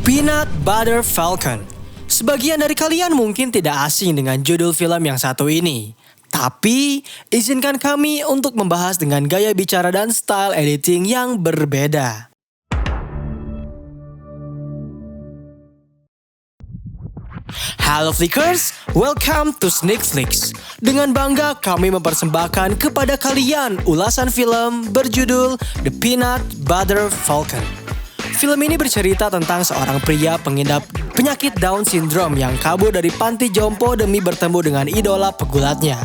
Peanut Butter Falcon. Sebagian dari kalian mungkin tidak asing dengan judul film yang satu ini. Tapi, izinkan kami untuk membahas dengan gaya bicara dan style editing yang berbeda. Halo Flickers, welcome to Sneak Flicks. Dengan bangga kami mempersembahkan kepada kalian ulasan film berjudul The Peanut Butter Falcon. Film ini bercerita tentang seorang pria pengidap penyakit Down Syndrome yang kabur dari panti jompo demi bertemu dengan idola pegulatnya.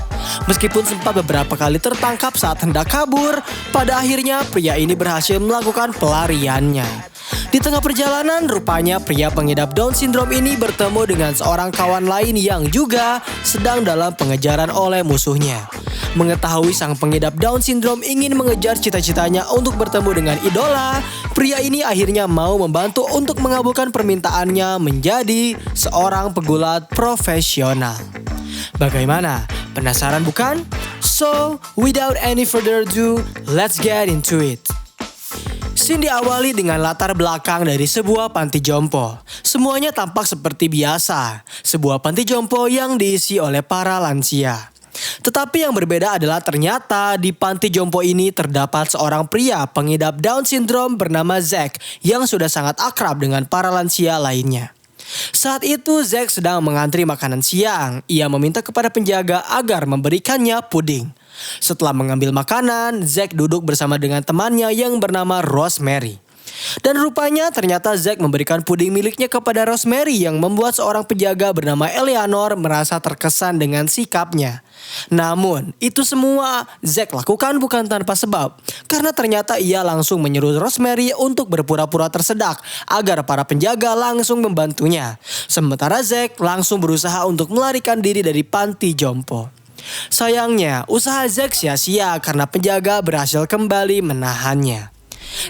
Meskipun sempat beberapa kali tertangkap saat hendak kabur, pada akhirnya pria ini berhasil melakukan pelariannya. Di tengah perjalanan, rupanya pria pengidap Down Syndrome ini bertemu dengan seorang kawan lain yang juga sedang dalam pengejaran oleh musuhnya. Mengetahui sang pengidap Down Syndrome ingin mengejar cita-citanya untuk bertemu dengan idola, pria ini akhirnya mau membantu untuk mengabulkan permintaannya menjadi seorang pegulat profesional. Bagaimana? Penasaran bukan? So, without any further ado, let's get into it. Scene diawali dengan latar belakang dari sebuah panti jompo. Semuanya tampak seperti biasa, sebuah panti jompo yang diisi oleh para lansia. Tetapi yang berbeda adalah ternyata di panti jompo ini terdapat seorang pria pengidap Down Syndrome bernama Zack yang sudah sangat akrab dengan para lansia lainnya. Saat itu Zack sedang mengantri makanan siang. Ia meminta kepada penjaga agar memberikannya puding. Setelah mengambil makanan, Zack duduk bersama dengan temannya yang bernama Rosemary. Dan rupanya ternyata Zack memberikan puding miliknya kepada Rosemary yang membuat seorang penjaga bernama Eleanor merasa terkesan dengan sikapnya. Namun, itu semua Zack lakukan bukan tanpa sebab. Karena ternyata ia langsung menyuruh Rosemary untuk berpura-pura tersedak agar para penjaga langsung membantunya. Sementara Zack langsung berusaha untuk melarikan diri dari panti jompo. Sayangnya, usaha Zack sia-sia karena penjaga berhasil kembali menahannya.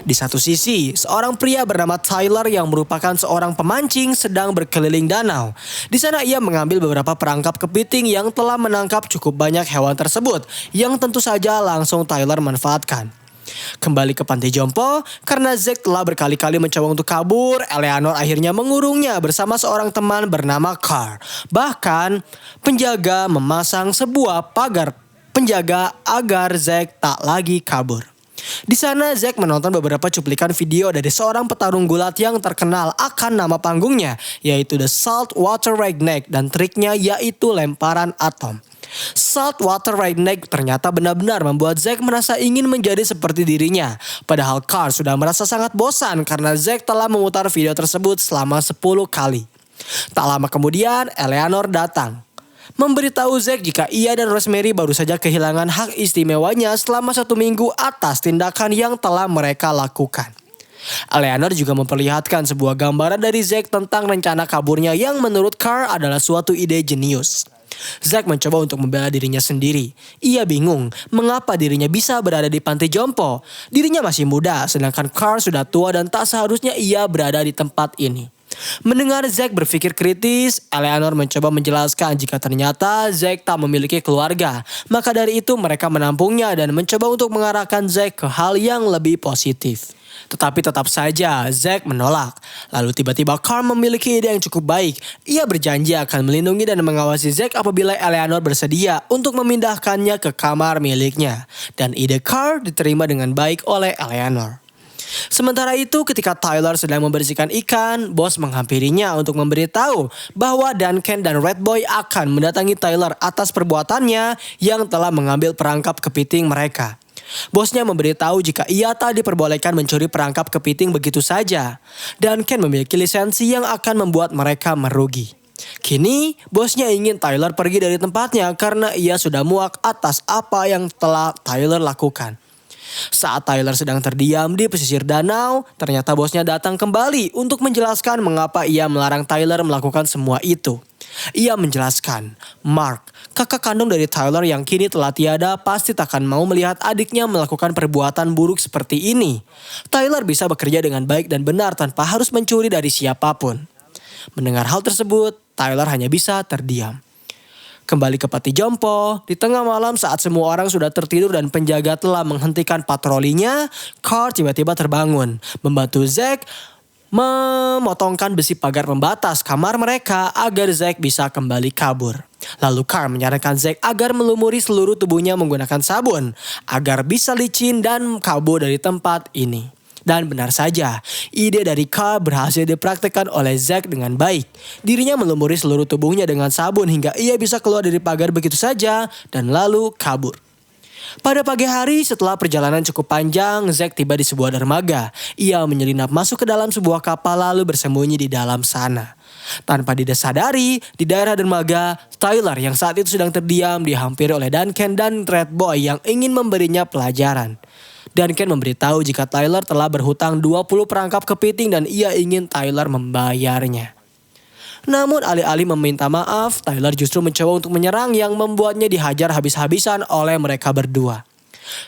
Di satu sisi, seorang pria bernama Tyler yang merupakan seorang pemancing sedang berkeliling danau. Di sana ia mengambil beberapa perangkap kepiting yang telah menangkap cukup banyak hewan tersebut, yang tentu saja langsung Tyler manfaatkan. Kembali ke panti jompo, karena Zack telah berkali-kali mencoba untuk kabur, Eleanor akhirnya mengurungnya bersama seorang teman bernama Carl. Bahkan, penjaga memasang sebuah pagar penjaga agar Zack tak lagi kabur. Di sana Zack menonton beberapa cuplikan video dari seorang petarung gulat yang terkenal akan nama panggungnya, yaitu The Saltwater Redneck, dan triknya yaitu lemparan atom. Saltwater Redneck ternyata benar-benar membuat Zack merasa ingin menjadi seperti dirinya. Padahal Carl sudah merasa sangat bosan karena Zack telah memutar video tersebut selama 10 kali. Tak lama kemudian Eleanor datang, memberitahu Zack jika ia dan Rosemary baru saja kehilangan hak istimewanya selama 1 minggu atas tindakan yang telah mereka lakukan. Eleanor juga memperlihatkan sebuah gambaran dari Zack tentang rencana kaburnya yang menurut Carl adalah suatu ide jenius. Zack mencoba untuk membela dirinya sendiri. Ia bingung mengapa dirinya bisa berada di panti jompo. Dirinya masih muda, sedangkan Carl sudah tua dan tak seharusnya ia berada di tempat ini. Mendengar Zack berpikir kritis, Eleanor mencoba menjelaskan jika ternyata Zack tak memiliki keluarga. Maka dari itu mereka menampungnya dan mencoba untuk mengarahkan Zack ke hal yang lebih positif. Tetapi tetap saja Zack menolak. Lalu tiba-tiba Carl memiliki ide yang cukup baik. Ia berjanji akan melindungi dan mengawasi Zack apabila Eleanor bersedia untuk memindahkannya ke kamar miliknya. Dan ide Carl diterima dengan baik oleh Eleanor. Sementara itu ketika Tyler sedang membersihkan ikan, bos menghampirinya untuk memberitahu bahwa Duncan dan Red Boy akan mendatangi Tyler atas perbuatannya yang telah mengambil perangkap kepiting mereka. Bosnya memberitahu jika ia tak diperbolehkan mencuri perangkap kepiting begitu saja. Duncan memiliki lisensi yang akan membuat mereka merugi. Kini, bosnya ingin Tyler pergi dari tempatnya karena ia sudah muak atas apa yang telah Tyler lakukan. Saat Tyler sedang terdiam di pesisir danau, ternyata bosnya datang kembali untuk menjelaskan mengapa ia melarang Tyler melakukan semua itu. Ia menjelaskan, Mark, kakak kandung dari Tyler yang kini telah tiada, pasti takkan mau melihat adiknya melakukan perbuatan buruk seperti ini. Tyler bisa bekerja dengan baik dan benar tanpa harus mencuri dari siapapun. Mendengar hal tersebut, Tyler hanya bisa terdiam. Kembali ke panti jompo, di tengah malam saat semua orang sudah tertidur dan penjaga telah menghentikan patrolinya, Carl tiba-tiba terbangun, membantu Zack memotongkan besi pagar pembatas kamar mereka agar Zack bisa kembali kabur. Lalu Carl menyarankan Zack agar melumuri seluruh tubuhnya menggunakan sabun agar bisa licin dan kabur dari tempat ini. Dan benar saja, ide dari Carl berhasil dipraktikkan oleh Zack dengan baik. Dirinya melumuri seluruh tubuhnya dengan sabun hingga ia bisa keluar dari pagar begitu saja dan lalu kabur. Pada pagi hari setelah perjalanan cukup panjang, Zack tiba di sebuah dermaga. Ia menyelinap masuk ke dalam sebuah kapal lalu bersembunyi di dalam sana. Tanpa disadari, di daerah dermaga, Tyler yang saat itu sedang terdiam dihampiri oleh Duncan dan Red Boy yang ingin memberinya pelajaran. Duncan memberitahu jika Tyler telah berhutang 20 perangkap kepiting dan ia ingin Tyler membayarnya. Namun alih-alih meminta maaf, Tyler justru mencoba untuk menyerang yang membuatnya dihajar habis-habisan oleh mereka berdua.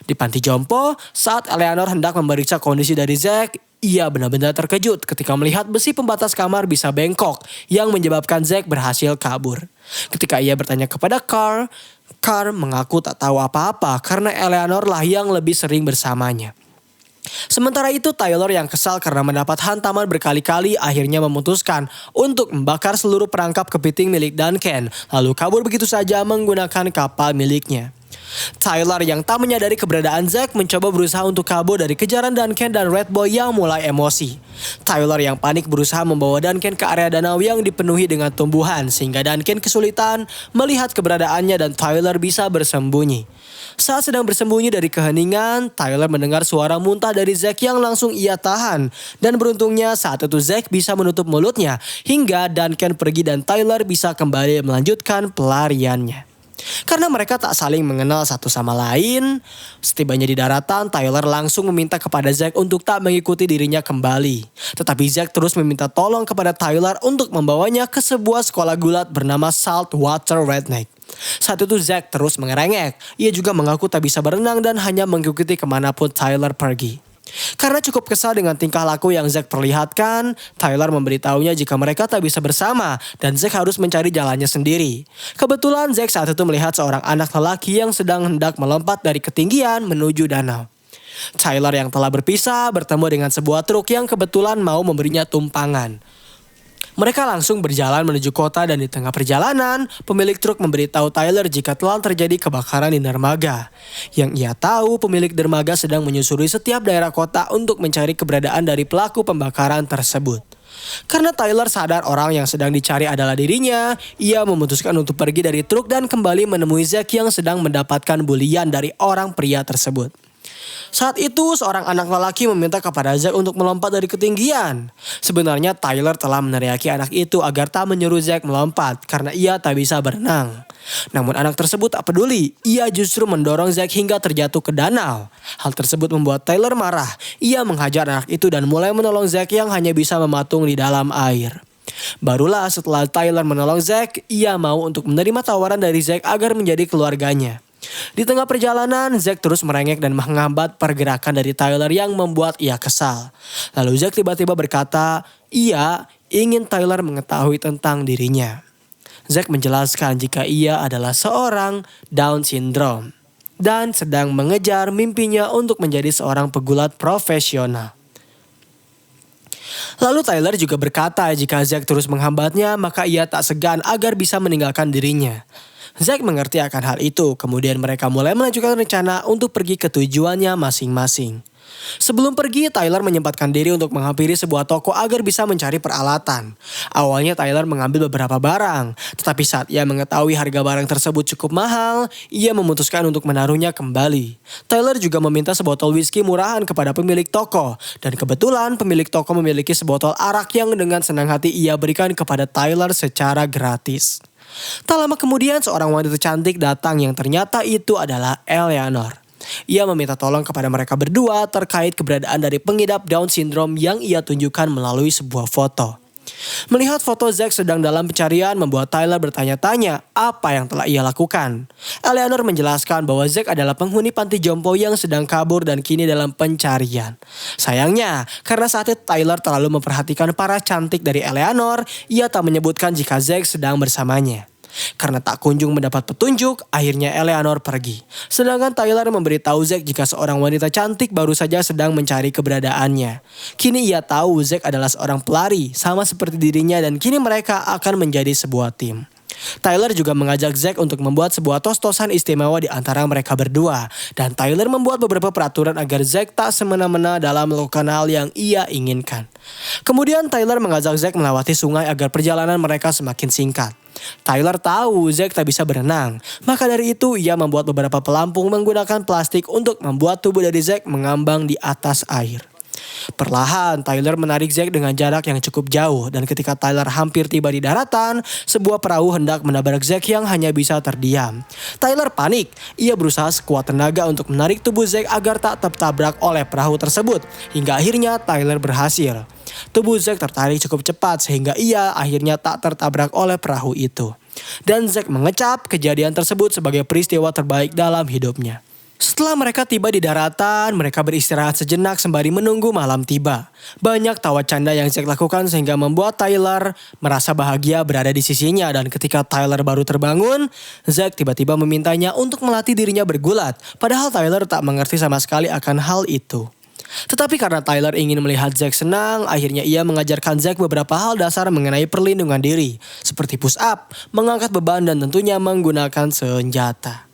Di panti jompo, saat Eleanor hendak memeriksa kondisi dari Zack, ia benar-benar terkejut ketika melihat besi pembatas kamar bisa bengkok yang menyebabkan Zack berhasil kabur. Ketika ia bertanya kepada Carl mengaku tak tahu apa-apa karena Eleanor lah yang lebih sering bersamanya. Sementara itu Tyler yang kesal karena mendapat hantaman berkali-kali akhirnya memutuskan untuk membakar seluruh perangkap kepiting milik Duncan lalu kabur begitu saja menggunakan kapal miliknya. Tyler yang tak menyadari keberadaan Zack mencoba berusaha untuk kabur dari kejaran Duncan dan Red Boy yang mulai emosi. Tyler yang panik berusaha membawa Duncan ke area danau yang dipenuhi dengan tumbuhan sehingga Duncan kesulitan melihat keberadaannya dan Tyler bisa bersembunyi. Saat sedang bersembunyi dari keheningan, Tyler mendengar suara muntah dari Zack yang langsung ia tahan. Dan beruntungnya saat itu Zack bisa menutup mulutnya hingga Duncan pergi dan Tyler bisa kembali melanjutkan pelariannya. Karena mereka tak saling mengenal satu sama lain, setibanya di daratan, Tyler langsung meminta kepada Zack untuk tak mengikuti dirinya kembali. Tetapi Zack terus meminta tolong kepada Tyler untuk membawanya ke sebuah sekolah gulat bernama Saltwater Redneck. Saat itu Zack terus mengerengek. Ia juga mengaku tak bisa berenang dan hanya mengikuti kemanapun Tyler pergi. Karena cukup kesal dengan tingkah laku yang Zack perlihatkan, Tyler memberitahunya jika mereka tak bisa bersama dan Zack harus mencari jalannya sendiri. Kebetulan Zack saat itu melihat seorang anak lelaki yang sedang hendak melompat dari ketinggian menuju danau. Tyler yang telah berpisah bertemu dengan sebuah truk yang kebetulan mau memberinya tumpangan. Mereka langsung berjalan menuju kota dan di tengah perjalanan, pemilik truk memberitahu Tyler jika telah terjadi kebakaran di dermaga. Yang ia tahu, pemilik dermaga sedang menyusuri setiap daerah kota untuk mencari keberadaan dari pelaku pembakaran tersebut. Karena Tyler sadar orang yang sedang dicari adalah dirinya, ia memutuskan untuk pergi dari truk dan kembali menemui Zack yang sedang mendapatkan bulian dari orang pria tersebut. Saat itu seorang anak lelaki meminta kepada Zack untuk melompat dari ketinggian. Sebenarnya Tyler telah meneriaki anak itu agar tak menyuruh Zack melompat karena ia tak bisa berenang. Namun anak tersebut tak peduli, ia justru mendorong Zack hingga terjatuh ke danau. Hal tersebut membuat Tyler marah. Ia menghajar anak itu dan mulai menolong Zack yang hanya bisa mematung di dalam air. Barulah setelah Tyler menolong Zack, ia mau untuk menerima tawaran dari Zack agar menjadi keluarganya. Di tengah perjalanan, Zack terus merengek dan menghambat pergerakan dari Tyler yang membuat ia kesal. Lalu Zack tiba-tiba berkata, ia ingin Tyler mengetahui tentang dirinya. Zack menjelaskan jika ia adalah seorang Down syndrome dan sedang mengejar mimpinya untuk menjadi seorang pegulat profesional. Lalu Tyler juga berkata jika Zack terus menghambatnya, maka ia tak segan agar bisa meninggalkan dirinya. Zack mengerti akan hal itu, kemudian mereka mulai melanjutkan rencana untuk pergi ke tujuannya masing-masing. Sebelum pergi, Tyler menyempatkan diri untuk menghampiri sebuah toko agar bisa mencari peralatan. Awalnya Tyler mengambil beberapa barang, tetapi saat ia mengetahui harga barang tersebut cukup mahal, ia memutuskan untuk menaruhnya kembali. Tyler juga meminta sebotol whisky murahan kepada pemilik toko, dan kebetulan pemilik toko memiliki sebotol arak yang dengan senang hati ia berikan kepada Tyler secara gratis. Tak lama kemudian seorang wanita cantik datang yang ternyata itu adalah Eleanor. Ia meminta tolong kepada mereka berdua terkait keberadaan dari pengidap Down syndrome yang ia tunjukkan melalui sebuah foto. Melihat foto Zack sedang dalam pencarian membuat Tyler bertanya-tanya apa yang telah ia lakukan. Eleanor menjelaskan bahwa Zack adalah penghuni panti jompo yang sedang kabur dan kini dalam pencarian. Sayangnya, karena saat itu Tyler terlalu memperhatikan para cantik dari Eleanor, ia tak menyebutkan jika Zack sedang bersamanya. Karena tak kunjung mendapat petunjuk, akhirnya Eleanor pergi. Sedangkan Tyler memberitahu Zack jika seorang wanita cantik baru saja sedang mencari keberadaannya. Kini ia tahu Zack adalah seorang pelari, sama seperti dirinya, dan kini mereka akan menjadi sebuah tim. Tyler juga mengajak Zack untuk membuat sebuah tos-tosan istimewa di antara mereka berdua. Dan Tyler membuat beberapa peraturan agar Zack tak semena-mena dalam melakukan hal yang ia inginkan. Kemudian Tyler mengajak Zack melewati sungai agar perjalanan mereka semakin singkat. Tyler tahu Zack tak bisa berenang, maka dari itu ia membuat beberapa pelampung menggunakan plastik untuk membuat tubuh dari Zack mengambang di atas air. Perlahan Tyler menarik Zack dengan jarak yang cukup jauh, dan ketika Tyler hampir tiba di daratan, sebuah perahu hendak menabrak Zack yang hanya bisa terdiam. Tyler panik, ia berusaha sekuat tenaga untuk menarik tubuh Zack agar tak tertabrak oleh perahu tersebut, hingga akhirnya Tyler berhasil. Tubuh Zack tertarik cukup cepat sehingga ia akhirnya tak tertabrak oleh perahu itu. Dan Zack mengecap kejadian tersebut sebagai peristiwa terbaik dalam hidupnya. Setelah mereka tiba di daratan, mereka beristirahat sejenak sembari menunggu malam tiba. Banyak tawa canda yang Zack lakukan sehingga membuat Tyler merasa bahagia berada di sisinya. Dan ketika Tyler baru terbangun, Zack tiba-tiba memintanya untuk melatih dirinya bergulat. Padahal Tyler tak mengerti sama sekali akan hal itu. Tetapi karena Tyler ingin melihat Zack senang, akhirnya ia mengajarkan Zack beberapa hal dasar mengenai perlindungan diri. Seperti push up, mengangkat beban, dan tentunya menggunakan senjata.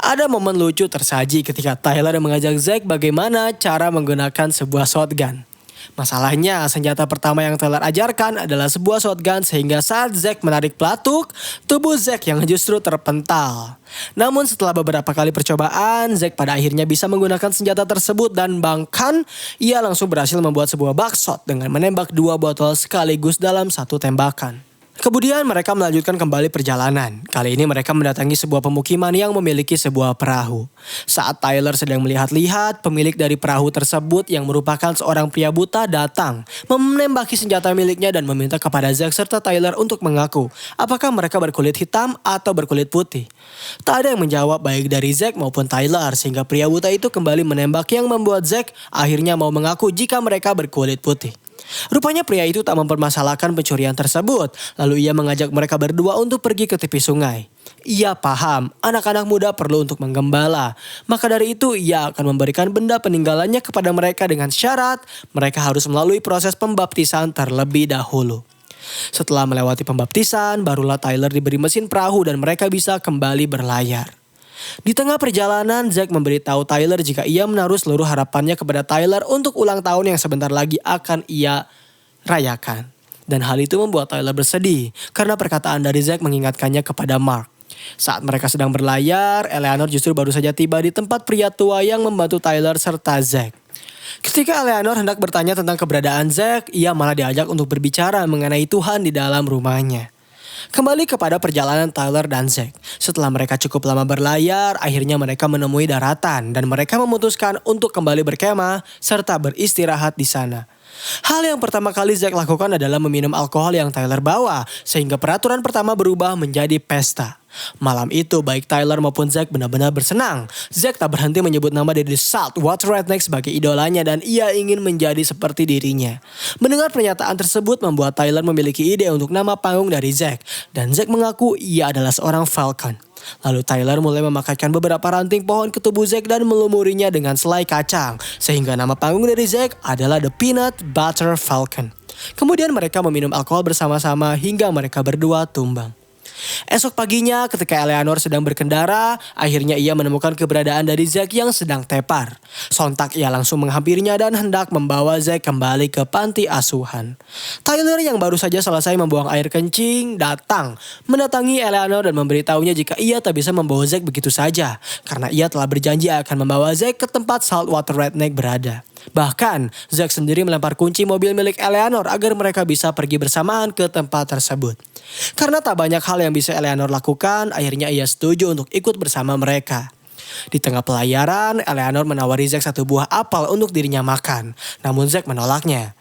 Ada momen lucu tersaji ketika Tyler mengajak Zack bagaimana cara menggunakan sebuah shotgun. Masalahnya, senjata pertama yang Tyler ajarkan adalah sebuah shotgun sehingga saat Zack menarik pelatuk, tubuh Zack yang justru terpental. Namun setelah beberapa kali percobaan, Zack pada akhirnya bisa menggunakan senjata tersebut dan bahkan ia langsung berhasil membuat sebuah buckshot dengan menembak 2 botol sekaligus dalam satu tembakan. Kemudian mereka melanjutkan kembali perjalanan. Kali ini mereka mendatangi sebuah pemukiman yang memiliki sebuah perahu. Saat Tyler sedang melihat-lihat, pemilik dari perahu tersebut yang merupakan seorang pria buta datang, menembaki senjata miliknya dan meminta kepada Zack serta Tyler untuk mengaku apakah mereka berkulit hitam atau berkulit putih. Tak ada yang menjawab baik dari Zack maupun Tyler sehingga pria buta itu kembali menembak yang membuat Zack akhirnya mau mengaku jika mereka berkulit putih. Rupanya pria itu tak mempermasalahkan pencurian tersebut. Lalu ia mengajak mereka berdua untuk pergi ke tepi sungai. Ia paham anak-anak muda perlu untuk menggembala. Maka dari itu ia akan memberikan benda peninggalannya kepada mereka dengan syarat mereka harus melalui proses pembaptisan terlebih dahulu. Setelah melewati pembaptisan, barulah Tyler diberi mesin perahu dan mereka bisa kembali berlayar. Di tengah perjalanan, Zack memberitahu Tyler jika ia menaruh seluruh harapannya kepada Tyler untuk ulang tahun yang sebentar lagi akan ia rayakan. Dan hal itu membuat Tyler bersedih karena perkataan dari Zack mengingatkannya kepada Mark. Saat mereka sedang berlayar, Eleanor justru baru saja tiba di tempat pria tua yang membantu Tyler serta Zack. Ketika Eleanor hendak bertanya tentang keberadaan Zack, ia malah diajak untuk berbicara mengenai Tuhan di dalam rumahnya. Kembali kepada perjalanan Tyler dan Zack. Setelah mereka cukup lama berlayar, akhirnya mereka menemui daratan dan mereka memutuskan untuk kembali berkemah serta beristirahat di sana. Hal yang pertama kali Zack lakukan adalah meminum alkohol yang Tyler bawa, sehingga peraturan pertama berubah menjadi pesta. Malam itu baik Tyler maupun Zack benar-benar bersenang. Zack tak berhenti menyebut nama dari Saltwater Redneck sebagai idolanya dan ia ingin menjadi seperti dirinya. Mendengar pernyataan tersebut membuat Tyler memiliki ide untuk nama panggung dari Zack. Dan Zack mengaku ia adalah seorang falcon. Lalu Tyler mulai memakaikan beberapa ranting pohon ke tubuh Zack dan melumurinya dengan selai kacang. Sehingga nama panggung dari Zack adalah The Peanut Butter Falcon. Kemudian mereka meminum alkohol bersama-sama hingga mereka berdua tumbang. Esok paginya ketika Eleanor sedang berkendara, akhirnya ia menemukan keberadaan dari Zack yang sedang tepar. Sontak ia langsung menghampirinya dan hendak membawa Zack kembali ke panti asuhan. Tyler yang baru saja selesai membuang air kencing datang mendatangi Eleanor dan memberitahunya jika ia tak bisa membawa Zack begitu saja. Karena ia telah berjanji akan membawa Zack ke tempat Saltwater Redneck berada. Bahkan Zack sendiri melempar kunci mobil milik Eleanor agar mereka bisa pergi bersamaan ke tempat tersebut. Karena tak banyak hal yang bisa Eleanor lakukan, akhirnya ia setuju untuk ikut bersama mereka. Di tengah pelayaran, Eleanor menawari Zack satu buah apel untuk dirinya makan. Namun Zack menolaknya.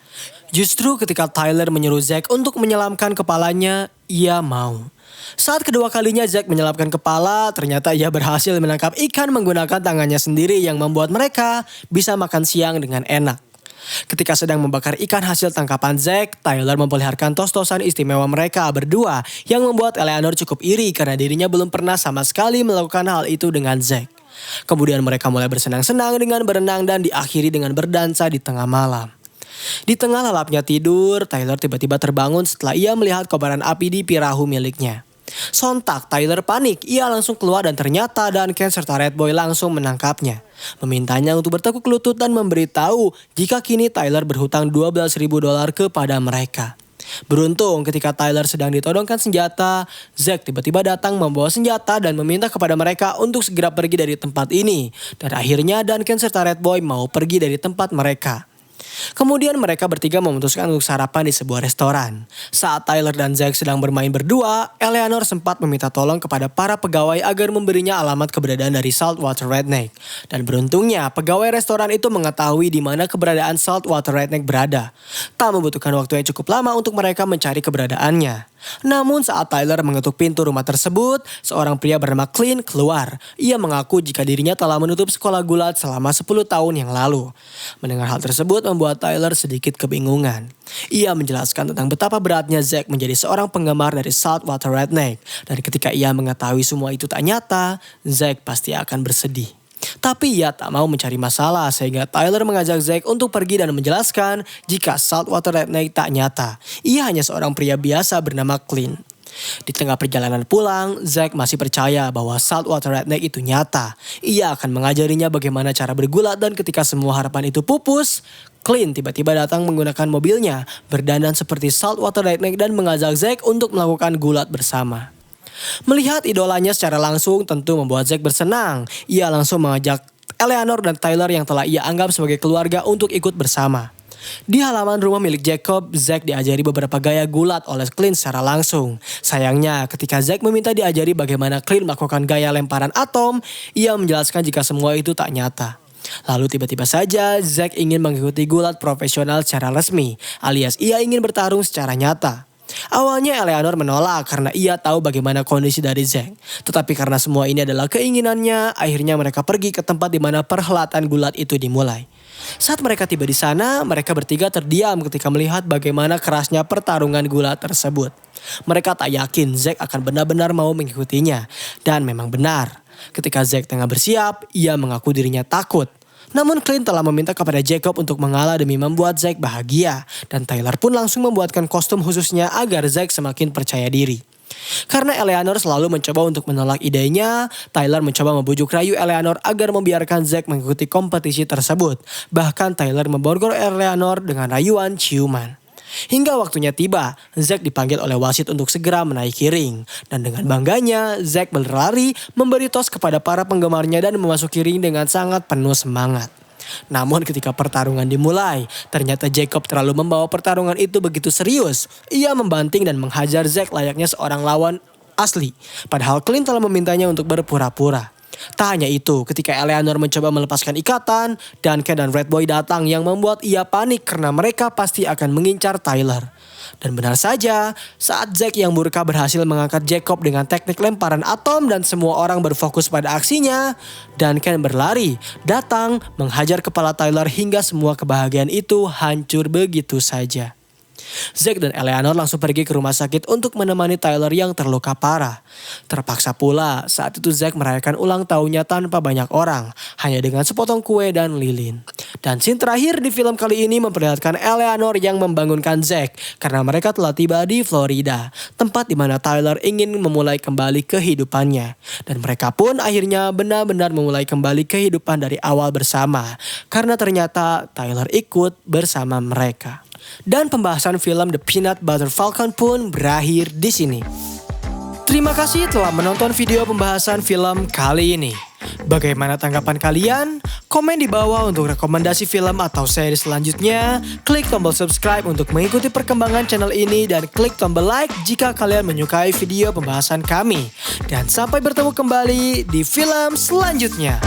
Justru ketika Tyler menyuruh Zack untuk menyelamkan kepalanya, ia mau. Saat kedua kalinya Zack menyelamkan kepala, ternyata ia berhasil menangkap ikan menggunakan tangannya sendiri yang membuat mereka bisa makan siang dengan enak. Ketika sedang membakar ikan hasil tangkapan Zack, Tyler memperlihatkan tos-tosan istimewa mereka berdua yang membuat Eleanor cukup iri karena dirinya belum pernah sama sekali melakukan hal itu dengan Zack. Kemudian mereka mulai bersenang-senang dengan berenang dan diakhiri dengan berdansa di tengah malam. Di tengah lelapnya tidur, Tyler tiba-tiba terbangun setelah ia melihat kobaran api di perahu miliknya. Sontak Tyler panik, ia langsung keluar dan ternyata Duncan serta Red Boy langsung menangkapnya. Memintanya untuk bertekuk lutut dan memberitahu jika kini Tyler berhutang $12.000 kepada mereka. Beruntung ketika Tyler sedang ditodongkan senjata, Zack tiba-tiba datang membawa senjata dan meminta kepada mereka untuk segera pergi dari tempat ini. Dan akhirnya Duncan serta Red Boy mau pergi dari tempat mereka. Kemudian mereka bertiga memutuskan untuk sarapan di sebuah restoran. Saat Tyler dan Zack sedang bermain berdua, Eleanor sempat meminta tolong kepada para pegawai agar memberinya alamat keberadaan dari Saltwater Redneck. Dan beruntungnya pegawai restoran itu mengetahui di mana keberadaan Saltwater Redneck berada. Tak membutuhkan waktu yang cukup lama untuk mereka mencari keberadaannya. Namun saat Tyler mengetuk pintu rumah tersebut, seorang pria bernama Clint keluar. Ia mengaku jika dirinya telah menutup sekolah gulat selama 10 tahun yang lalu. Mendengar hal tersebut membuat Tyler sedikit kebingungan. Ia menjelaskan tentang betapa beratnya Zack menjadi seorang penggemar dari Saltwater Redneck. Dan ketika ia mengetahui semua itu tak nyata, Zack pasti akan bersedih. Tapi ia tak mau mencari masalah sehingga Tyler mengajak Zack untuk pergi dan menjelaskan jika Saltwater Redneck tak nyata. Ia hanya seorang pria biasa bernama Clint. Di tengah perjalanan pulang, Zack masih percaya bahwa Saltwater Redneck itu nyata. Ia akan mengajarinya bagaimana cara bergulat dan ketika semua harapan itu pupus, Clint tiba-tiba datang menggunakan mobilnya, berdandan seperti Saltwater Redneck dan mengajak Zack untuk melakukan gulat bersama. Melihat idolanya secara langsung tentu membuat Zack bersenang. Ia langsung mengajak Eleanor dan Tyler yang telah ia anggap sebagai keluarga untuk ikut bersama. Di halaman rumah milik Jacob, Zack diajari beberapa gaya gulat oleh Clint secara langsung. Sayangnya ketika Zack meminta diajari bagaimana Clint melakukan gaya lemparan atom, ia menjelaskan jika semua itu tak nyata. Lalu tiba-tiba saja Zack ingin mengikuti gulat profesional secara resmi, alias ia ingin bertarung secara nyata. Awalnya Eleanor menolak karena ia tahu bagaimana kondisi dari Zack. Tetapi karena semua ini adalah keinginannya, akhirnya mereka pergi ke tempat di mana perhelatan gulat itu dimulai. Saat mereka tiba di sana, mereka bertiga terdiam ketika melihat bagaimana kerasnya pertarungan gulat tersebut. Mereka tak yakin Zack akan benar-benar mau mengikutinya. Dan memang benar, ketika Zack tengah bersiap, ia mengaku dirinya takut. Namun Clint telah meminta kepada Jacob untuk mengalah demi membuat Zack bahagia. Dan Tyler pun langsung membuatkan kostum khususnya agar Zack semakin percaya diri. Karena Eleanor selalu mencoba untuk menolak idenya, Tyler mencoba membujuk rayu Eleanor agar membiarkan Zack mengikuti kompetisi tersebut. Bahkan Tyler memborgol Eleanor dengan rayuan ciuman. Hingga waktunya tiba, Zack dipanggil oleh wasit untuk segera menaiki ring. Dan dengan bangganya, Zack berlari memberi tos kepada para penggemarnya dan memasuki ring dengan sangat penuh semangat. Namun ketika pertarungan dimulai, ternyata Jacob terlalu membawa pertarungan itu begitu serius. Ia membanting dan menghajar Zack layaknya seorang lawan asli. Padahal Clint telah memintanya untuk berpura-pura. Tak hanya itu, ketika Eleanor mencoba melepaskan ikatan, Duncan dan Red Boy datang yang membuat ia panik karena mereka pasti akan mengincar Tyler. Dan benar saja, saat Zack yang murka berhasil mengangkat Jacob dengan teknik lemparan atom dan semua orang berfokus pada aksinya, Duncan berlari, datang, menghajar kepala Tyler hingga semua kebahagiaan itu hancur begitu saja. Zack dan Eleanor langsung pergi ke rumah sakit untuk menemani Tyler yang terluka parah. Terpaksa pula saat itu Zack merayakan ulang tahunnya tanpa banyak orang, hanya dengan sepotong kue dan lilin. Dan scene terakhir di film kali ini memperlihatkan Eleanor yang membangunkan Zack karena mereka telah tiba di Florida, tempat di mana Tyler ingin memulai kembali kehidupannya. Dan mereka pun akhirnya benar-benar memulai kembali kehidupan dari awal bersama, karena ternyata Tyler ikut bersama mereka. Dan pembahasan film The Peanut Butter Falcon pun berakhir di sini. Terima kasih telah menonton video pembahasan film kali ini. Bagaimana tanggapan kalian? Komen di bawah untuk rekomendasi film atau seri selanjutnya. Klik tombol subscribe untuk mengikuti perkembangan channel ini dan klik tombol like jika kalian menyukai video pembahasan kami. Dan sampai bertemu kembali di film selanjutnya.